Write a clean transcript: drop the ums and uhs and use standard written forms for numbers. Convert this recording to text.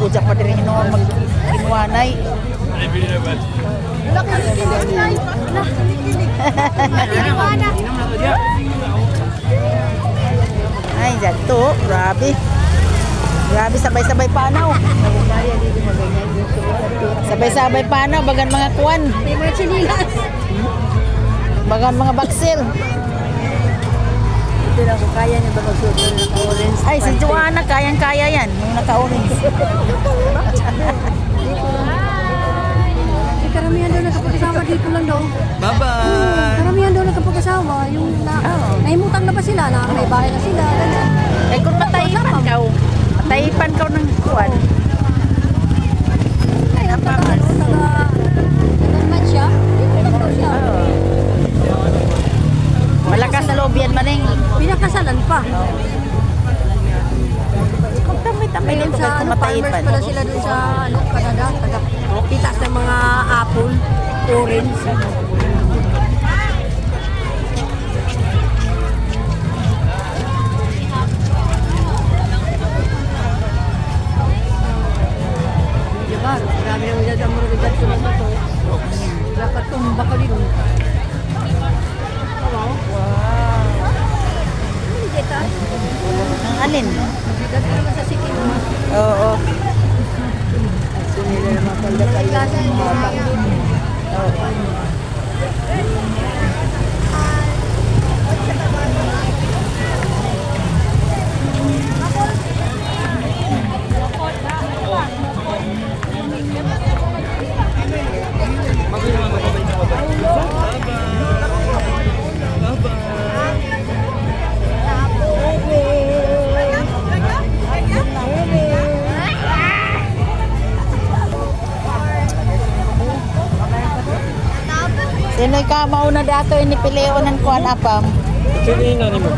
Puja pa din hinoon mag-kinwanay. Ay, dito. Grabe. Grabe, sabay-sabay panaw. Sabay-sabay panaw. Bagan mga kuwan. May mga chinilas. Bagan mga baksil. Ito lang kung kaya niya ba magsuot ng naka-orange. Ay, si Joanna, kayang-kaya yan. Yung naka-orange. Karamihan daw nagkapag-asawa dito lang daw. Bye-bye! Karamihan daw nagkapag-asawa. Yung nahimutang na ba sila? Na may bahay na sila. Ganyan. Eh, kung matayipan ka, matayipan ka ng kuwan. Ay, ang taga-match siya. Dito lang daw siya. Malakas na loob yan, maning. Pinakasalan pa. Kung tamay-tamay Ayun dito sa ka farmers matayipan. pala sila dun sa Canada. Pitas ng mga apple, orange. Diba? Marami nang edad ang mga edad sa mga ito. Dapat tumba ka din. Wow. Hindi kita. Ang alin? Edad ka naman sa sikin mo. Oo. May klase ng mga Sino'y ka mauna dato ini pileo ng kuwan apam? Sino yung nani mo?